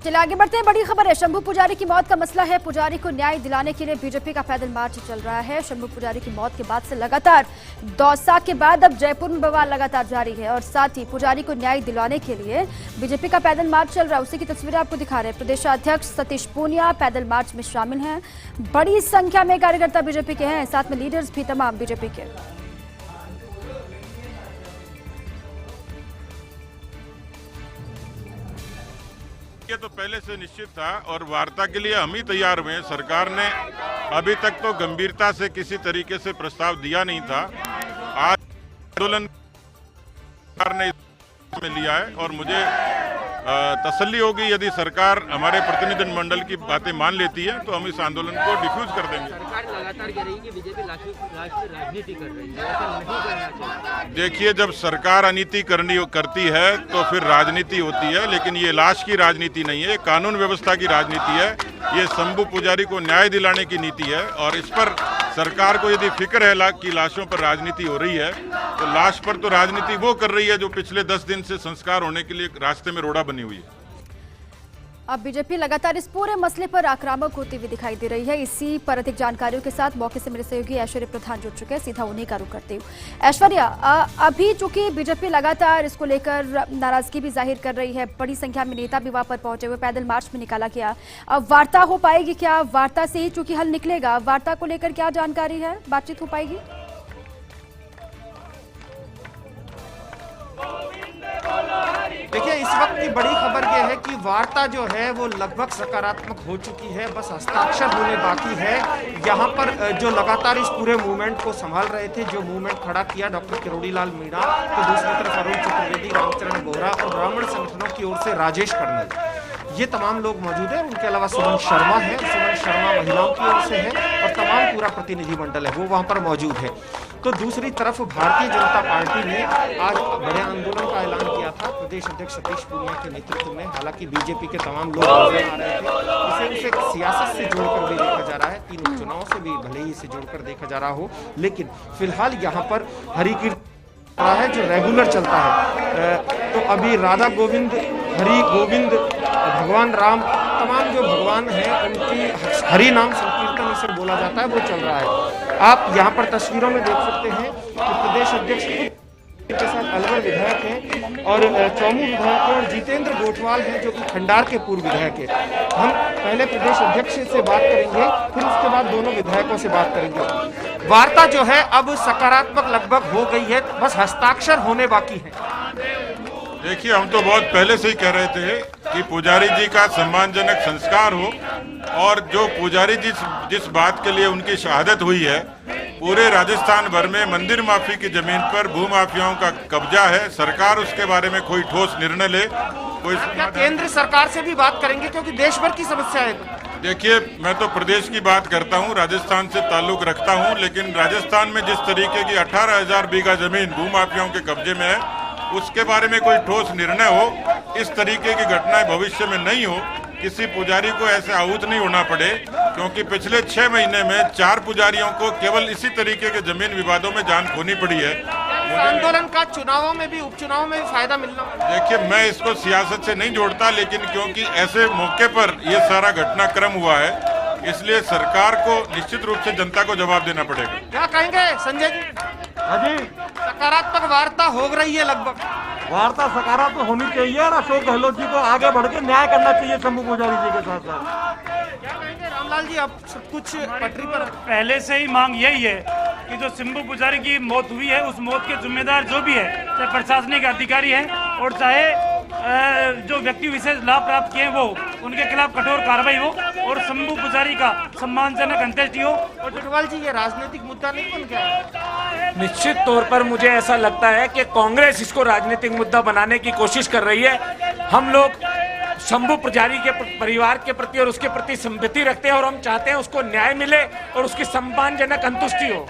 चलिए आगे बढ़ते हैं। बड़ी खबर है, शंभू पुजारी की मौत का मसला है। पुजारी को न्याय दिलाने के लिए बीजेपी का पैदल मार्च चल रहा है। शंभू पुजारी की मौत के बाद से लगातार दौसा के बाद अब जयपुर में बवाल लगातार जारी है और साथ ही पुजारी को न्याय दिलाने के लिए बीजेपी का पैदल मार्च चल रहा है। उसी की तस्वीरें आपको दिखा रहे हैं। प्रदेशाध्यक्ष सतीश पूनिया पैदल मार्च में शामिल हैं। बड़ी संख्या में कार्यकर्ता बीजेपी के हैं, साथ में लीडर्स भी तमाम बीजेपी के। ये तो पहले से निश्चित था और वार्ता के लिए हम ही तैयार हुए। सरकार ने अभी तक तो गंभीरता से किसी तरीके से प्रस्ताव दिया नहीं था। आज आंदोलन सरकार ने इसमें लिया है और मुझे तसल्ली होगी यदि सरकार हमारे प्रतिनिधिमंडल की बातें मान लेती है तो हम इस आंदोलन को डिफ्यूज कर देंगे। सरकार लगातार कह रही है कि बीजेपी राजनीति कर रही है, ऐसा नहीं करना चाहिए। देखिए, जब सरकार अनीति करती है तो फिर राजनीति होती है, लेकिन ये लाश की राजनीति नहीं है, कानून व्यवस्था की राजनीति है। ये शंभू पुजारी को न्याय दिलाने की नीति है और इस पर सरकार को यदि फिक्र है कि लाशों पर राजनीति हो रही है तो लाश पर तो राजनीति वो कर रही है जो पिछले 10 दिन से संस्कार होने के लिए रास्ते में रोड़ा बनी हुई है। अब बीजेपी लगातार इस पूरे मसले पर आक्रामक होती हुई दिखाई दे रही है। इसी पर अधिक जानकारियों के साथ मौके से मेरे सहयोगी ऐश्वर्या प्रधान जुड़ चुके हैं। सीधा उन्हीं का रुख करती हूँ। ऐश्वर्या, अभी चूंकि बीजेपी लगातार इसको लेकर नाराजगी भी जाहिर कर रही है, बड़ी संख्या में नेता भी वहां पर पहुंचे हुए, पैदल मार्च में निकाला गया। अब वार्ता हो पाएगी क्या? वार्ता से ही चूंकि हल निकलेगा, वार्ता को लेकर क्या जानकारी है? बातचीत हो पाएगी? देखिए, इस वक्त की बड़ी खबर यह है कि वार्ता जो है वो लगभग सकारात्मक हो चुकी है, बस हस्ताक्षर होने बाकी है। यहाँ पर जो लगातार इस पूरे मूवमेंट को संभाल रहे थे, जो मूवमेंट खड़ा किया डॉक्टर किरोड़ी लाल मीणा, तो दूसरी तरफ अरुण चतुर्वेदी, रामचरण बोहरा और ब्राह्मण संगठनों की ओर से राजेश कर्नल, ये तमाम लोग मौजूद हैं। उनके अलावा सुमन शर्मा है, सुमन शर्मा महिलाओं की ओर से है और तमाम पूरा प्रतिनिधिमंडल है वो वहाँ पर मौजूद है। तो दूसरी तरफ भारतीय जनता पार्टी ने आज बड़े आंदोलन का ऐलान किया था प्रदेश अध्यक्ष सतीश पूनिया के नेतृत्व में। हालांकि बीजेपी के तमाम लोग नजर आ रहे थे, इसे सियासत से जोड़कर भी देखा जा रहा है, 3 उपचुनाव से भी भले ही इसे जोड़कर देखा जा रहा हो, लेकिन फिलहाल यहाँ पर हरि कीर्तन है जो रेगुलर चलता है। तो अभी राधा गोविंद, हरि गोविंद, भगवान राम, तमाम जो भगवान हैं उनकी हरि नाम संकीर्तन इसे बोला जाता है, वो चल रहा है। आप यहाँ पर तस्वीरों में देख सकते हैं कि प्रदेश अध्यक्ष के साथ अलवर विधायक हैं और चौमू विधायक हैं और जितेंद्र गोठवाल हैं जो कि खंडार के पूर्व विधायक हैं। हम पहले प्रदेश अध्यक्ष से बात करेंगे, फिर उसके बाद दोनों विधायकों से बात करेंगे। वार्ता जो है अब सकारात्मक लगभग हो गई है, बस हस्ताक्षर होने बाकी है। देखिए, हम तो बहुत पहले से ही कह रहे थे कि पुजारी जी का सम्मानजनक संस्कार हो और जो पुजारी जी जिस बात के लिए उनकी शहादत हुई है, पूरे राजस्थान भर में मंदिर माफी की जमीन पर भूमाफियाओं का कब्जा है। सरकार उसके बारे में कोई ठोस निर्णय ले, कोई केंद्र सरकार से भी बात करेंगे क्योंकि देश भर की समस्या है। देखिए, मैं तो प्रदेश की बात करता हूं, राजस्थान से ताल्लुक रखता हूं, लेकिन राजस्थान में जिस तरीके की 18,000 बीघा जमीन भूमाफियाओं के कब्जे में है, उसके बारे में कोई ठोस निर्णय हो, इस तरीके की घटनाएं भविष्य में नहीं हो, किसी पुजारी को ऐसे आहूत नहीं होना पड़े, क्योंकि पिछले 6 महीने में 4 पुजारियों को केवल इसी तरीके के जमीन विवादों में जान खोनी पड़ी है। आंदोलन का चुनावों में भी, उपचुनाव में भी फायदा मिलना। देखिए, मैं इसको सियासत से नहीं जोड़ता, लेकिन क्योंकि ऐसे मौके पर ये सारा घटनाक्रम हुआ है, इसलिए सरकार को निश्चित रूप से जनता को जवाब देना पड़ेगा। क्या कहेंगे संजय जी? अभी सकारात्मक वार्ता हो रही है, लगभग वार्ता सकारात्मक होनी चाहिए और अशोक गहलोत जी को आगे बढ़ के न्याय करना चाहिए शंभू पुजारी जी के साथ साथ। क्या कहेंगे रामलाल जी, अब सब कुछ पटरी पर? पहले से ही मांग यही है कि जो शंभू पुजारी की मौत हुई है उस मौत के जिम्मेदार जो भी है, चाहे प्रशासनिक अधिकारी है और चाहे जो व्यक्ति विशेष लाभ प्राप्त किए वो, उनके खिलाफ कठोर कार्रवाई हो और शंभू पुजारी का सम्मानजनक अंत्येष्टि हो। और गोठवाल जी, ये राजनीतिक मुद्दा नहीं बन गया? निश्चित तौर पर मुझे ऐसा लगता है कि कांग्रेस इसको राजनीतिक मुद्दा बनाने की कोशिश कर रही है। हम लोग शंभू पुजारी के परिवार के प्रति और उसके प्रति संवेदना रखते हैं और हम चाहते हैं उसको न्याय मिले और उसकी सम्मानजनक अंत्येष्टि हो।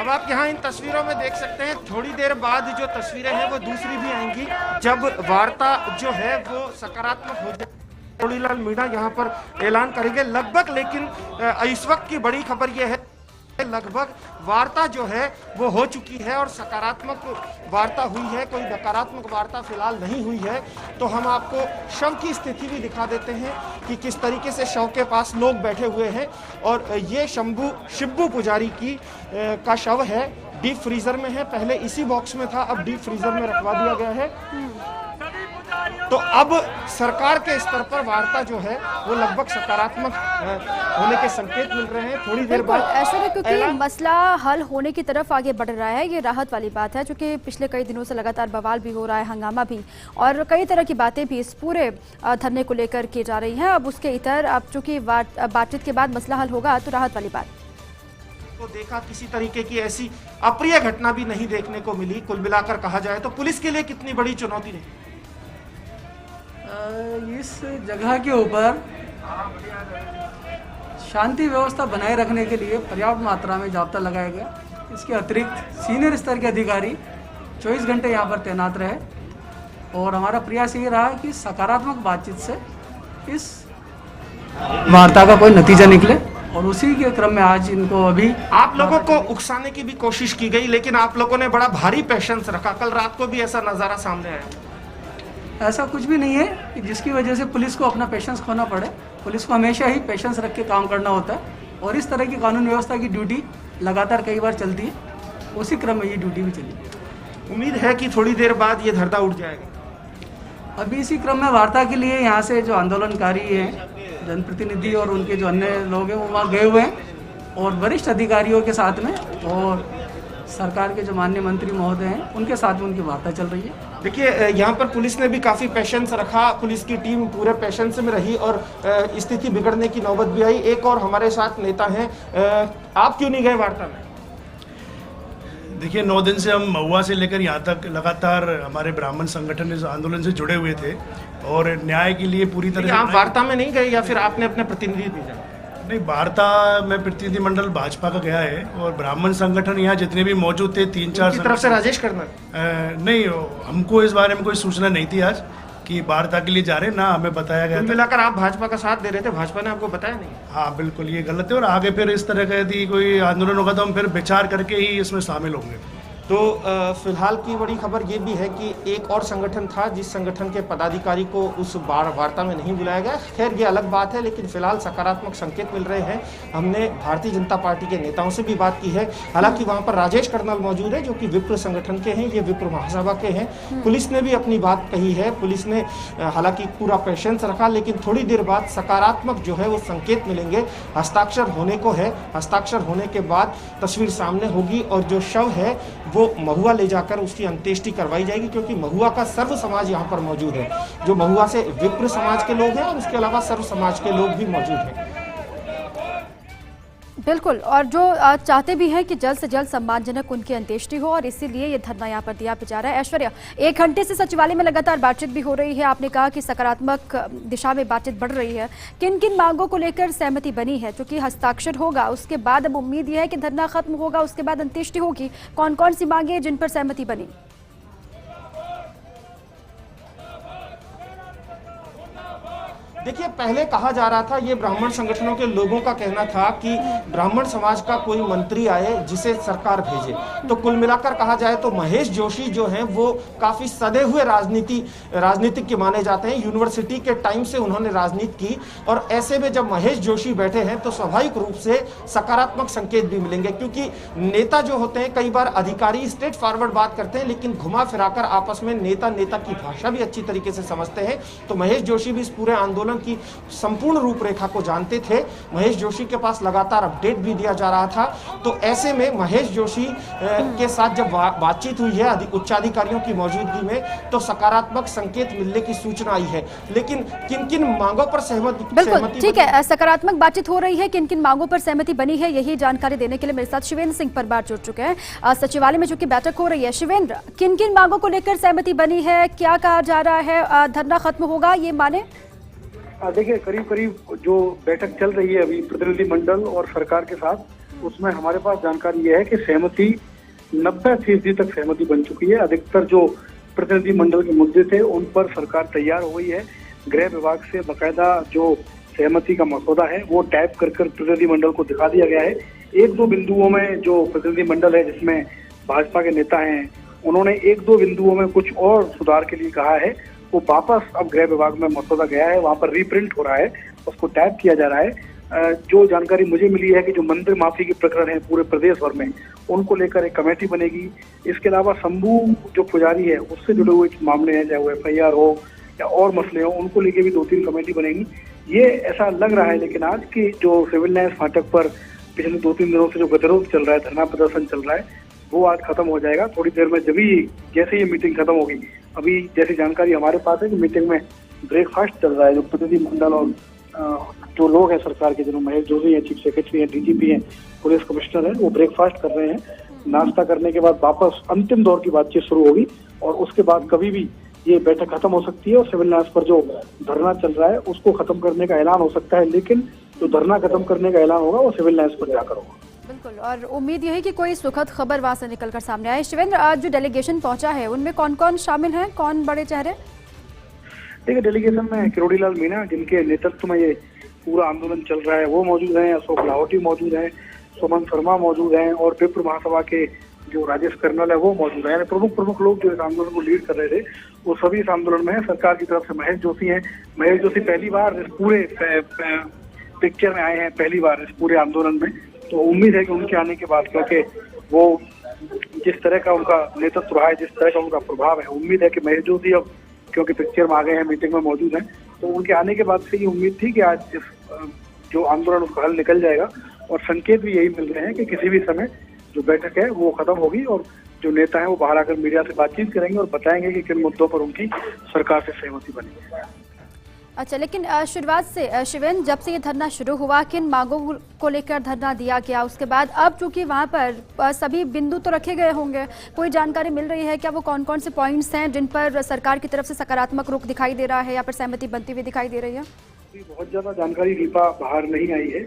अब आप यहाँ इन तस्वीरों में देख सकते हैं, थोड़ी देर बाद जो तस्वीरें हैं वो दूसरी भी आएंगी जब वार्ता जो है वो सकारात्मक हो जाए। किरोड़ी लाल मीणा यहाँ पर ऐलान करेंगे लगभग, लेकिन इस वक्त की बड़ी खबर यह है लगभग वार्ता जो है वो हो चुकी है और सकारात्मक वार्ता हुई है, कोई नकारात्मक वार्ता फिलहाल नहीं हुई है। तो हम आपको शव की स्थिति भी दिखा देते हैं कि किस तरीके से शव के पास लोग बैठे हुए हैं। और ये शिब्बू पुजारी का शव है, डीप फ्रीजर में है। पहले इसी बॉक्स में था, अब डीप फ्रीजर में रखवा दिया गया है। तो अब सरकार के स्तर पर वार्ता जो है वो लगभग सकारात्मक होने के संकेत मिल रहे हैं। थोड़ी देर बाद ऐश्वर्या, क्योंकि मसला हल होने की तरफ आगे बढ़ रहा है, ये राहत वाली बात है, क्योंकि पिछले कई दिनों से लगातार बवाल भी हो रहा है, हंगामा भी, और कई तरह की बातें भी इस पूरे धरने को लेकर की जा रही हैं। अब उसके इतर अब चूंकि बातचीत के बाद मसला हल होगा तो राहत वाली बात को देखा, किसी तरीके की ऐसी अप्रिय घटना भी नहीं देखने को मिली। कुल मिलाकर कहा जाए तो पुलिस के लिए कितनी बड़ी चुनौती रही? इस जगह के ऊपर शांति व्यवस्था बनाए रखने के लिए पर्याप्त मात्रा में जाब्ता लगाया गया। इसके अतिरिक्त सीनियर स्तर के अधिकारी 24 घंटे यहाँ पर तैनात रहे और हमारा प्रयास ये रहा कि सकारात्मक बातचीत से इस वार्ता का कोई नतीजा निकले और उसी के क्रम में आज इनको अभी आप लोगों को उकसाने की भी कोशिश की गई, लेकिन आप लोगों ने बड़ा भारी पेशेंस रखा। कल रात को भी ऐसा नज़ारा सामने आया। ऐसा कुछ भी नहीं है कि जिसकी वजह से पुलिस को अपना पेशेंस खोना पड़े। पुलिस को हमेशा ही पेशेंस रख के काम करना होता है और इस तरह की कानून व्यवस्था की ड्यूटी लगातार कई बार चलती है, उसी क्रम में ये ड्यूटी भी चली। उम्मीद है कि थोड़ी देर बाद ये धरना उठ जाएगा। अभी इसी क्रम में वार्ता के लिए यहाँ से जो आंदोलनकारी हैं, जनप्रतिनिधि और उनके जो अन्य लोग हैं वो वहाँ गए हुए हैं और वरिष्ठ अधिकारियों के साथ में और सरकार के जो माननीय मंत्री महोदय हैं उनके साथ में उनकी वार्ता चल रही है। देखिए, यहाँ पर पुलिस ने भी काफ़ी पेशेंस रखा, पुलिस की टीम पूरे पेशेंस में रही और स्थिति बिगड़ने की नौबत भी आई। एक और हमारे साथ नेता हैं, आप क्यों नहीं गए वार्ता में? देखिए, 9 दिन से हम महुआ से लेकर यहाँ तक लगातार हमारे ब्राह्मण संगठन इस आंदोलन से जुड़े हुए थे और न्याय के लिए पूरी तरह से। आप वार्ता में नहीं गए या फिर आपने अपने प्रतिनिधि भेजा? नहीं, वार्ता में प्रतिनिधिमंडल भाजपा का गया है और ब्राह्मण संगठन यहाँ जितने भी मौजूद थे 3-4 तरफ से राजेश करना नहीं, हमको इस बारे में कोई सूचना नहीं थी आज कि वार्ता के लिए जा रहे हैं, ना हमें बताया गया। मिलाकर आप भाजपा का साथ दे रहे थे, भाजपा ने आपको बताया नहीं? हाँ बिल्कुल, ये गलत है और आगे फिर इस तरह का यदि कोई आंदोलन होगा तो हम फिर विचार करके ही इसमें शामिल होंगे। तो फिलहाल की बड़ी खबर ये भी है कि एक और संगठन था जिस संगठन के पदाधिकारी को उस वार्ता में नहीं बुलाया गया। खैर ये अलग बात है, लेकिन फिलहाल सकारात्मक संकेत मिल रहे हैं। हमने भारतीय जनता पार्टी के नेताओं से भी बात की है, हालांकि वहां पर राजेश कर्नल मौजूद है जो कि विप्र संगठन के हैं, ये विप्र महासभा के हैं। पुलिस ने भी अपनी बात कही है, पुलिस ने हालांकि पूरा पेशेंस रखा, लेकिन थोड़ी देर बाद सकारात्मक जो है वो संकेत मिलेंगे। हस्ताक्षर होने को है, हस्ताक्षर होने के बाद तस्वीर सामने होगी और जो शव है वो महुआ ले जाकर उसकी अंत्येष्टि करवाई जाएगी, क्योंकि महुआ का सर्व समाज यहाँ पर मौजूद है। जो महुआ से विप्र समाज के लोग हैं और उसके अलावा सर्व समाज के लोग भी मौजूद हैं। बिल्कुल, और जो चाहते भी हैं कि जल्द से जल्द सम्मानजनक उनकी अंत्येष्टि हो और इसीलिए ये धरना यहाँ पर दिया जा रहा है। ऐश्वर्या, 1 घंटे से सचिवालय में लगातार बातचीत भी हो रही है, आपने कहा कि सकारात्मक दिशा में बातचीत बढ़ रही है। किन किन मांगों को लेकर सहमति बनी है? क्योंकि हस्ताक्षर होगा उसके बाद अब उम्मीद यह है कि धरना खत्म होगा, उसके बाद अंत्येष्टि होगी। कौन कौन सी मांगे जिन पर सहमति बनी? देखिए, पहले कहा जा रहा था, ये ब्राह्मण संगठनों के लोगों का कहना था कि ब्राह्मण समाज का कोई मंत्री आए जिसे सरकार भेजे। तो कुल मिलाकर कहा जाए तो महेश जोशी जो हैं वो काफ़ी सदे हुए राजनीतिक के माने जाते हैं। यूनिवर्सिटी के टाइम से उन्होंने राजनीति की और ऐसे में जब महेश जोशी बैठे हैं तो स्वाभाविक रूप से सकारात्मक संकेत भी मिलेंगे, क्योंकि नेता जो होते हैं कई बार अधिकारी स्ट्रेट फॉरवर्ड बात करते हैं, लेकिन घुमा फिराकर आपस में नेता की भाषा भी अच्छी तरीके से समझते हैं। तो महेश जोशी भी इस पूरे आंदोलन की संपूर्ण रूपरेखा को जानते थे। महेश जोशी के पास लगातार अपडेट भी दिया जा रहा था। तो ऐसे में महेश जोशी के साथ जब बातचीत हुई है उच्चाधिकारियों की मौजूदगी में, तो सकारात्मक संकेत मिलने की सूचना आई है। लेकिन किन किन मांगों पर सहमति? बिल्कुल ठीक है, सकारात्मक बातचीत हो रही है, किन किन मांगों पर सहमति बनी है, यही जानकारी देने के लिए मेरे साथ शिवेंद्र सिंह परमार जुड़ चुके हैं। सचिवालय में चूंकि बैठक हो रही है, शिवेंद्र, किन किन मांगों को लेकर सहमति बनी है? क्या कहा जा रहा है? धरना खत्म होगा ये माने? देखिए, करीब जो बैठक चल रही है अभी प्रतिनिधिमंडल और सरकार के साथ, उसमें हमारे पास जानकारी यह है कि सहमति 90% तक सहमति बन चुकी है। अधिकतर जो प्रतिनिधिमंडल के मुद्दे थे उन पर सरकार तैयार हो गई है। गृह विभाग से बाकायदा जो सहमति का मसौदा है वो टाइप कर प्रतिनिधिमंडल को दिखा दिया गया है। एक दो बिंदुओं में जो प्रतिनिधिमंडल है जिसमें भाजपा के नेता हैं, उन्होंने एक दो बिंदुओं में कुछ और सुधार के लिए कहा है। वो वापस अब गृह विभाग में मसौदा गया है, वहां पर रीप्रिंट हो रहा है, उसको टैप किया जा रहा है। जो जानकारी मुझे मिली है कि जो मंदिर माफी के प्रकरण है पूरे प्रदेश भर में, उनको लेकर एक कमेटी बनेगी। इसके अलावा शंभू जो पुजारी है उससे जुड़े हुए मामले हैं, चाहे वो FIR हो या और मसले हो, उनको लेके भी 2-3 कमेटी बनेगी। ये ऐसा लग रहा है लेकिन आज की जो सिविल लाइंस फाटक पर पिछले 2-3 दिनों से जो गतिरोध चल रहा है, धरना प्रदर्शन चल रहा है, वो आज खत्म हो जाएगा थोड़ी देर में। जैसे ये मीटिंग खत्म होगी, अभी जैसी जानकारी हमारे पास है कि मीटिंग में ब्रेकफास्ट चल रहा है। जो प्रतिनिधिमंडल और जो लोग हैं सरकार के, जिन्होंने महेश जोशी हैं, चीफ सेक्रेटरी हैं, DGP हैं, पुलिस कमिश्नर हैं, वो ब्रेकफास्ट कर रहे हैं। नाश्ता करने के बाद वापस अंतिम दौर की बातचीत शुरू होगी और उसके बाद कभी भी ये बैठक खत्म हो सकती है और सिविल लाइंस पर जो धरना चल रहा है उसको खत्म करने का ऐलान हो सकता है। लेकिन जो धरना खत्म करने का ऐलान होगा वो सिविल लाइंस पर जाकर होगा। बिल्कुल, और उम्मीद यही कि कोई सुखद खबर वहां से निकलकर सामने आए। शिवेंद्र, आज जो डेलीगेशन पहुंचा है उनमें कौन कौन शामिल हैं, कौन बड़े चेहरे? देखिए, डेलीगेशन में किरोड़ीलाल मीणा, जिनके नेतृत्व में ये पूरा आंदोलन चल रहा है, वो मौजूद हैं। अशोक लाहौटी मौजूद हैं, सुमन शर्मा मौजूद हैं और विप्र महासभा के जो राजेश कर्नल है वो मौजूद हैं। प्रमुख लोग जो इस आंदोलन को लीड कर रहे थे वो सभी इस आंदोलन में है। सरकार की तरफ से महेश जोशी हैं। महेश जोशी पहली बार इस पूरे पिक्चर में आए हैं, पहली बार इस पूरे आंदोलन में। तो उम्मीद है कि उनके आने के बाद, क्योंकि वो जिस तरह का उनका नेतृत्व रहा है, जिस तरह का उनका प्रभाव है, उम्मीद है कि महेश जोशी अब क्योंकि पिक्चर में आ गए हैं, मीटिंग में मौजूद हैं, तो उनके आने के बाद से ये उम्मीद थी कि आज इस जो आंदोलन उसका हल निकल जाएगा। और संकेत भी यही मिल रहे हैं कि किसी भी समय जो बैठक है वो खत्म होगी और जो नेता हैं वो बाहर आकर मीडिया से बातचीत करेंगे और बताएंगे कि किन मुद्दों पर उनकी सरकार से सहमति बनी है। अच्छा, लेकिन शुरुआत से शिवेंद्र, जब से ये धरना शुरू हुआ, किन मांगों को लेकर धरना दिया गया? उसके बाद अब चूंकि वहां पर सभी बिंदु तो रखे गए होंगे, कोई जानकारी मिल रही है क्या वो कौन कौन से पॉइंट्स हैं जिन पर सरकार की तरफ से सकारात्मक रुख दिखाई दे रहा है या फिर सहमति बनती हुई दिखाई दे रही है? बहुत ज्यादा जानकारी दीपा बाहर नहीं आई है,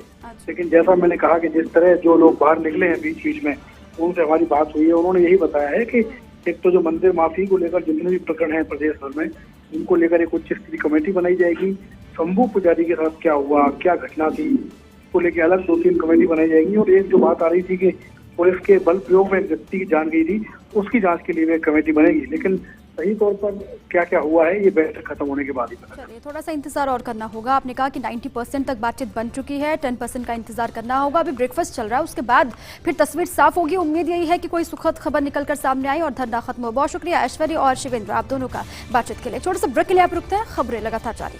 लेकिन जैसा मैंने कहा कि जिस तरह जो लोग बाहर निकले हैं बीच बीच में, उनसे हमारी बात हुई है, उन्होंने यही बताया है कि एक तो जो मंदिर माफी को लेकर जितने भी प्रकरण हैं प्रदेश भर में, उनको लेकर एक उच्च स्तरीय कमेटी बनाई जाएगी। शंभू पुजारी के साथ क्या हुआ, क्या घटना थी, उसको लेकर अलग 2-3 कमेटी बनाई जाएगी। और एक जो बात आ रही थी कि पुलिस के बल प्रयोग में व्यक्ति की जान गई थी, उसकी जांच के लिए एक कमेटी बनेगी। लेकिन सही तौर पर क्या क्या हुआ है ये बैठक खत्म होने के बाद ही पता चलिए, थोड़ा सा इंतजार और करना होगा। आपने कहा कि 90% तक बातचीत बन चुकी है, 10% का इंतजार करना होगा। अभी ब्रेकफास्ट चल रहा है, उसके बाद फिर तस्वीर साफ होगी। उम्मीद यही है कि कोई सुखद खबर निकलकर सामने आई और धरना खत्म हो। बहुत शुक्रिया ऐश्वर्या और शिवेंद्र, आप दोनों का बातचीत के लिए। छोटा सा ब्रेक के लिए आप रुकते हैं, खबरें लगातार जारी।